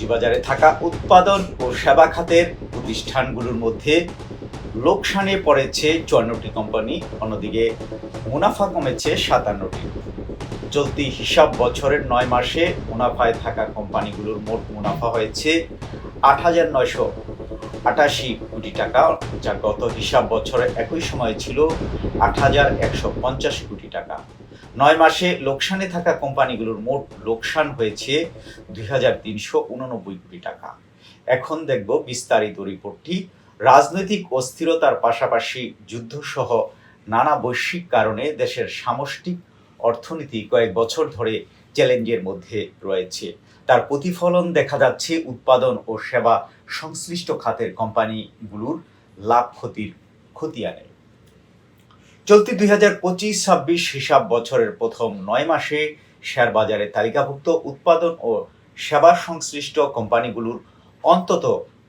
পুঁজিবাজারে থাকা উৎপাদন ও সেবা খাতের প্রতিষ্ঠানগুলোর মধ্যে লোকসানে পড়েছে 54টি কোম্পানি, অন্যদিকে মুনাফা কমেছে 57টি। চলতি হিসাব বছরের ৯ মাসে মুনাফায় থাকা কোম্পানিগুলোর মোট মুনাফা হয়েছে ৮,৯৮৮ কোটি টাকা, যা গত হিসাব বছরের একই সময় ছিল ৮,১৫০ কোটি টাকা। ৯ মাসে লোকসানে থাকা কোম্পানিগুলোর মোট লোকসান হয়েছে ২,৩৮৯ কোটি টাকা। এখন দেখব বিস্তারিত রিপোর্টটি। রাজনৈতিক অস্থিরতার পাশাপাশি যুদ্ধসহ নানা বৈশ্বিক কারণে দেশের সামষ্টিক অর্থনীতি কয়েক বছর ধরে চ্যালেঞ্জের মধ্যে রয়েছে। তার প্রতিফলন দেখা যাচ্ছে উৎপাদন ও সেবা সংশ্লিষ্ট খাতের কোম্পানিগুলোর লাভ ক্ষতির খতিয়ানে। চলতি ২০২৫-২৬ হিসাব বছরের প্রথম ৯ মাসে শেয়ার বাজারে তালিকাভুক্ত উৎপাদন ও সেবা সংশ্লিষ্ট কোম্পানিগুলোর অন্তত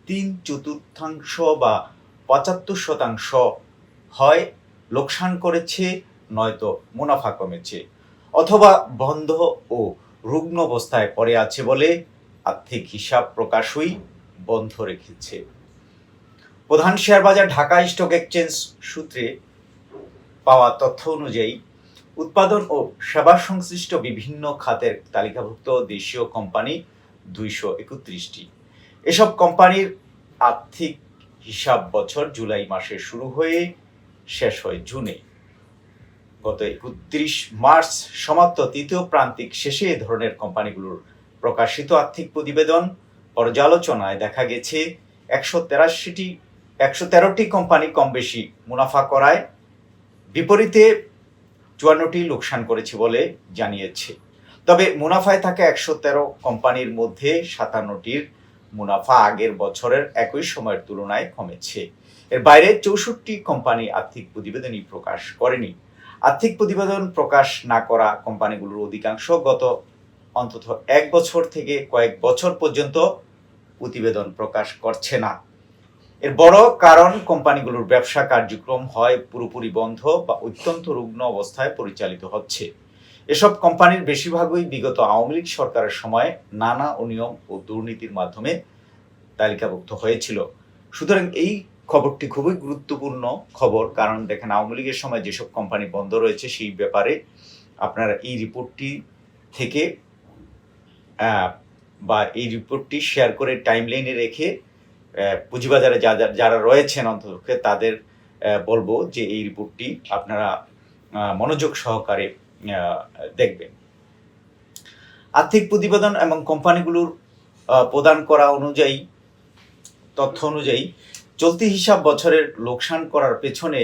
৩/৪ বা ৭৫% হয় লোকসান করেছে, নয়তো মুনাফা কমেছে, অথবা বন্ধ ও রুগ্ন অবস্থায় পড়ে আছে বলে আর্থিক হিসাব প্রকাশই বন্ধ রেখেছে। প্রধান শেয়ার বাজার ঢাকা স্টক এক্সচেঞ্জ সূত্রে পাওয়া তথ্য অনুযায়ী উৎপাদন ও সেবা সংশ্লিষ্ট বিভিন্ন খাতের তালিকাভুক্ত দেশীয় কোম্পানি ২৩১টি। এসব কোম্পানির আর্থিক হিসাব বছর জুলাই মাসে শুরু হয়ে শেষ হয় জুনে। গত ৩১ মার্চ সমাপ্ত তৃতীয় প্রান্তিক শেষে এ ধরনের কোম্পানিগুলোর প্রকাশিত আর্থিক প্রতিবেদন পর্যালোচনায় দেখা গেছে ১১৩টি কোম্পানি কম বেশি মুনাফা করায়, বিপরীতে ৫৪টি লোকসান করেছে বলে জানিয়েছে। তবে মুনাফায় থাকা ১১৩ কোম্পানির মধ্যে ৫৭টির মুনাফা আগের বছরের একই সময়ের তুলনায় কমেছে। এর বাইরে ৬৪টি কোম্পানি আর্থিক প্রতিবেদনই প্রকাশ করেনি। আর্থিক প্রতিবেদন প্রকাশ না করা কোম্পানিগুলোর অধিকাংশ গত অন্তত ১ বছর থেকে কয়েক বছর পর্যন্ত প্রতিবেদন প্রকাশ করছে না। এর বড় কারণ কোম্পানিগুলোর ব্যবসা কার্যক্রম হয় পুরোপুরি বন্ধ বা অত্যন্ত রুগ্ন অবস্থায় পরিচালিত হচ্ছে। এসব কোম্পানির বেশিরভাগই বিগত আওয়ামী লীগ সরকারের সময় নানা অনিয়ম ও দুর্নীতির মাধ্যমে তালিকাভুক্ত হয়েছিল। সুতরাং এই খবরটি খুবই গুরুত্বপূর্ণ খবর, কারণ দেখেন আওয়ামী লীগের সময় যেসব কোম্পানি বন্ধ রয়েছে সেই ব্যাপারে আপনারা এই রিপোর্টটি থেকে বা এই রিপোর্টটি শেয়ার করে টাইমলাইনে রেখে পুঁজিবাজারে যারা রয়েছেন অন্তত তাদের বলবো যে এই রিপোর্টটি আপনারা মনোযোগ সহকারে দেখবেন। আর্থিক প্রতিবেদন এবং কোম্পানিগুলোর প্রদান করা তথ্য অনুযায়ী চলতি হিসাব বছরের লোকসান করার পেছনে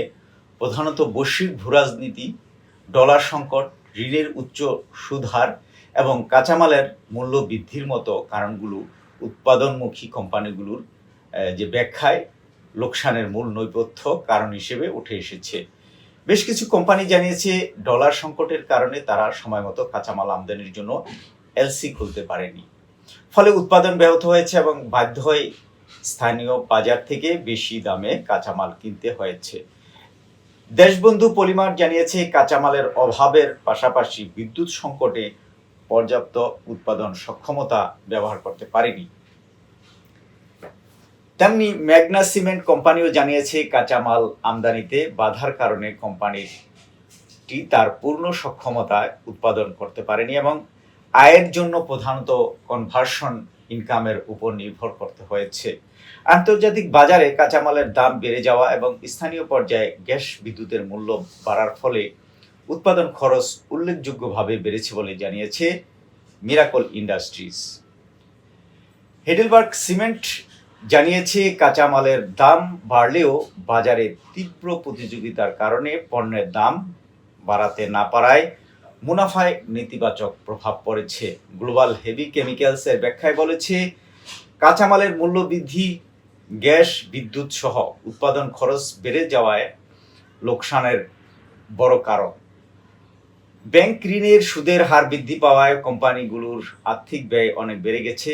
প্রধানত বৈশ্বিক ভূরাজনীতি, ডলার সংকট, ঋণের উচ্চ সুদহার এবং কাঁচামালের মূল্য বৃদ্ধির মতো কারণগুলো উৎপাদনমুখী কোম্পানিগুলোর যে ব্যাখ্যায় লোকসানের মূল নেপথ্য কারণ হিসেবে উঠে এসেছে। বেশ কিছু কোম্পানি জানিয়েছে ডলার সংকটের কারণে তারা সময়মতো কাঁচামাল আমদানির জন্য এলসি খুলতে পারেনি, ফলে উৎপাদন ব্যাহত হয়েছে এবং বাধ্য হয়ে স্থানীয় বাজার থেকে বেশি দামে কাঁচামাল কিনতে হয়েছে। দেশবন্ধু পলিমার জানিয়েছে কাঁচামালের অভাবের পাশাপাশি বিদ্যুৎ সংকটে পর্যাপ্ত উৎপাদন সক্ষমতা ব্যবহার করতে পারেনি। তেমনি ম্যাগনা সিমেন্ট কোম্পানিও জানিয়েছে কাঁচামাল আমদানিতে বাধার কারণে কোম্পানিটি তার পূর্ণ সক্ষমতায় উৎপাদন করতে পারেনি এবং আয়ের জন্য প্রধানত কনভার্সন ইনকামের উপর নির্ভর করতে হয়েছে। আন্তর্জাতিক বাজারে কাঁচামালের দাম বেড়ে যাওয়া এবং স্থানীয় পর্যায়ে গ্যাস বিদ্যুতের মূল্য বাড়ার ফলে উৎপাদন খরচ উল্লেখযোগ্যভাবে বেড়েছে বলে জানিয়েছে মিরাকল ইন্ডাস্ট্রিজ। হেডেলবার্গ সিমেন্ট জানিয়েছে কাঁচামালের দাম বাড়লেও বাজারে তীব্র প্রতিযোগিতার কারণে পণ্যের দাম বাড়াতে না পারায় মুনাফায় নেতিবাচক প্রভাব পড়েছে। গ্লোবাল হেভি কেমিক্যালসের ব্যাখ্যায় বলেছে কাঁচামালের মূল্য বৃদ্ধি, গ্যাস বিদ্যুৎ সহ উৎপাদন খরচ বেড়ে যাওয়ায় লোকসানের বড় কারণ। ব্যাংক ঋণের সুদের হার বৃদ্ধি পাওয়ায় কোম্পানিগুলোর আর্থিক ব্যয় অনেক বেড়ে গেছে,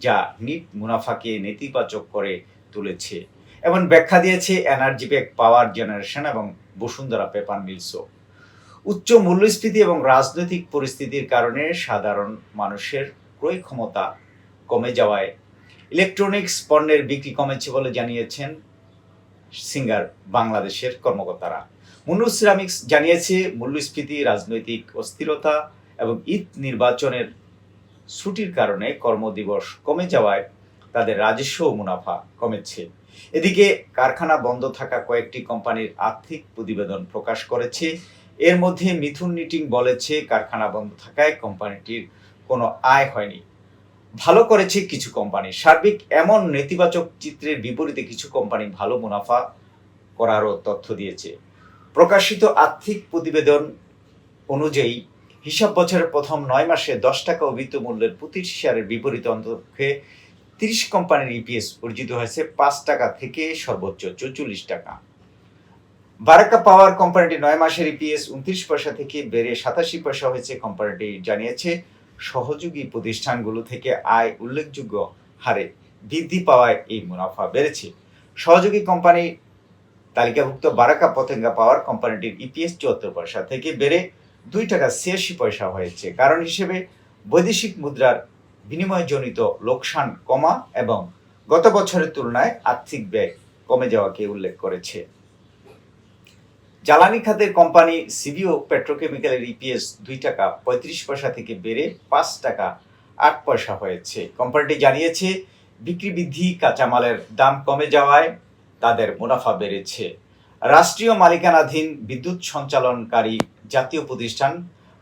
যা নিট মুনাফাকে নেতিবাচক করে তুলেছে। এবং ব্যাখ্যা দিয়েছে এনার্জি ব্যাক পাওয়ার জেনারেশন এবং বসুন্ধরা পেপার মিলসও। উচ্চ মূল্যস্ফীতি এবং রাজনৈতিক পরিস্থিতির কারণে সাধারণ মানুষের ক্রয় ক্ষমতা কমে যাওয়ায় ইলেকট্রনিক্স পণ্যের বিক্রি কমেছে বলে জানিয়েছেন সিঙ্গার বাংলাদেশের কর্মকর্তারা। মুন্নুর সিরামিক্স জানিয়েছে মূল্যস্ফীতি, রাজনৈতিক অস্থিরতা এবং ঈদ নির্বাচনের ছুটির কারণে কর্মদিবস কমে যাওয়ায় তাদের রাজস্ব ও মুনাফা কমেছে। এদিকে কারখানা বন্ধ থাকা কয়েকটি কোম্পানির আর্থিক প্রতিবেদন প্রকাশ করেছে। এর মধ্যে মিথুন নিটিং বলেছে কারখানা বন্ধ থাকায় কোম্পানিটির কোনো আয় হয়নি। ভালো করেছে কিছু কোম্পানি। সার্বিক এমন নেতিবাচক চিত্রের বিপরীতে কিছু কোম্পানি ভালো মুনাফা করারও তথ্য দিয়েছে। প্রকাশিত আর্থিক প্রতিবেদন অনুযায়ী হিসাব বছরের প্রথম 9 মাসে 10 টাকা অভিহিত মূল্যের প্রতি শেয়ারের বিপরীতে অন্ততপক্ষে 30 কোম্পানির ইপিএস অর্জিত হয়েছে 5 টাকা থেকে সর্বোচ্চ 44 টাকা। বারাকা পাওয়ার কোম্পানিটি 9 মাসের ইপিএস 29 পয়সা থেকে বেড়ে 87 পয়সা হয়েছে। কোম্পানিটি জানিয়েছে সহযোগী প্রতিষ্ঠানগুলো থেকে আয় উল্লেখযোগ্য হারে বৃদ্ধি পাওয়ায় এই মুনাফা বেড়েছে। সহযোগী কোম্পানি তালিকাভুক্ত বারাকা পতেঙ্গা পাওয়ার কোম্পানিটির ইপিএস 74 পয়সা থেকে বেড়ে 2 টাকা 86 পয়সা হয়েছে। কারণ হিসেবে বৈদেশিক মুদ্রার বিনিময়জনিত লোকসান কমা এবং গত বছরের তুলনায় আর্থিক ব্যয় কমে যাওয়াকে উল্লেখ করেছে। জ্বালানি খাতের কোম্পানি সিভিও পেট্রোকেমিক্যালের ইপিএস 2 টাকা 35 পয়সা থেকে বেড়ে 5 টাকা 8 পয়সা হয়েছে। কোম্পানিটি জানিয়েছে বিক্রি বৃদ্ধি, কাঁচামালের দাম কমে যাওয়ায় তাদের মুনাফা বেড়েছে। রাষ্ট্রীয় মালিকানাধীন বিদ্যুৎ সঞ্চালনকারী জাতীয় প্রতিষ্ঠান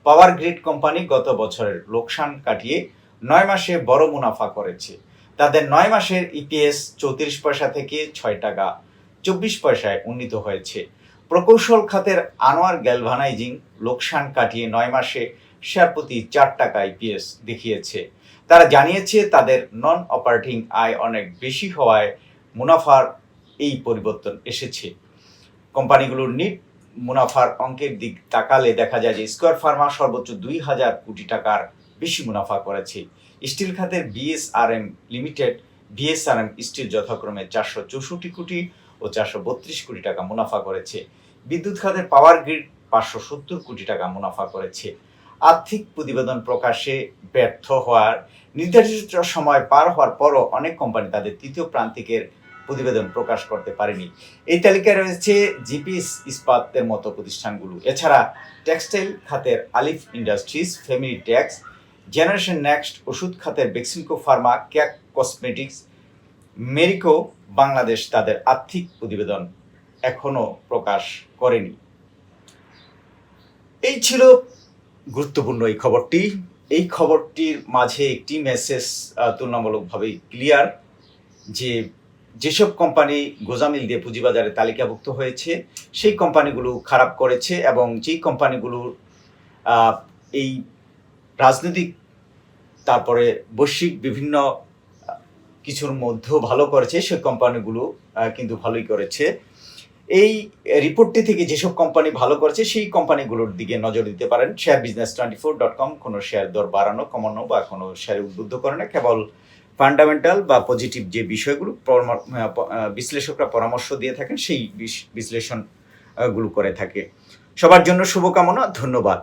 পাওয়ার গ্রিড কোম্পানি গত বছরের লোকসান কাটিয়ে 9 মাসে বড় মুনাফা করেছে। তাদের 9 মাসের ইপিএস 34 পয়সা থেকে 6 টাকা 24 পয়সায় উন্নীত হয়েছে। প্রকৌশল খাতের আনোয়ার গ্যালভানাইজিং লোকসান কাটিয়ে 9 মাসে শেয়ার প্রতি 4 টাকা ইপিএস দেখিয়েছে। তারা জানিয়েছে তাদের নন অপারেটিং আয় অনেক বেশি হওয়ায় মুনাফার এই পরিবর্তন এসেছে। কোম্পানিগুলোর নিট মুনাফার অঙ্কের দিক তাকালে দেখা যায় যে স্কয়ার ফার্মা সর্বোচ্চ 2000 কোটি টাকার বেশি মুনাফা করেছে। স্টিল খাতের বিএসআরএম লিমিটেড, বিএসআরএম স্টিল যথাক্রমে 464 কোটি ও 432 কোটি টাকা মুনাফা করেছে। বিদ্যুৎ খাতের পাওয়ার গ্রিড 570 কোটি টাকা মুনাফা করেছে। আর্থিক প্রতিবেদন প্রকাশে ব্যর্থ হওয়ার নির্ধারিত সময় পার হওয়ার পরও অনেক কোম্পানি তাদের তৃতীয় প্রান্তিকের প্রতিবেদন প্রকাশ করতে পারেনি। এই তালিকায় রয়েছে জিপিএস ইস্পাতের মতো প্রতিষ্ঠানগুলো। এছাড়া টেক্সটাইল খাতের Alif industries, family tex, generation next, ওষুধ খাতের বেক্সিমকো ফার্মা, ক্যাক কসমেটিক্স, মেরিকো বাংলাদেশ তাদের আর্থিক প্রতিবেদন এখনো প্রকাশ করেনি। এই ছিল গুরুত্বপূর্ণ এই খবরটি। এই খবরটির মাঝে একটি মেসেজ তুলনামূলকভাবে ক্লিয়ার যে যেসব কোম্পানি গোজামিল দিয়ে পুঁজিবাজারে তালিকাভুক্ত হয়েছে সেই কোম্পানিগুলো খারাপ করেছে এবং যেই কোম্পানিগুলোর এই রাজনৈতিক তারপরে বৈশ্বিক বিভিন্ন কিছুর মধ্যেও ভালো করেছে সেই কোম্পানিগুলো কিন্তু ভালোই করেছে। এই রিপোর্টটি থেকে যেসব কোম্পানি ভালো করেছে সেই কোম্পানিগুলোর দিকে নজর দিতে পারেন। sharebusiness24.com কোনো শেয়ার দর বাড়ানো কমানো বা কোনো শেয়ার উদ্বুদ্ধ করে না, কেবল ফান্ডামেন্টাল বা পজিটিভ যে বিষয়গুলো বিশ্লেষকরা পরামর্শ দিয়ে থাকেন সেই বিশ্লেষণগুলো করে থাকে। সবার জন্য শুভকামনা, ধন্যবাদ।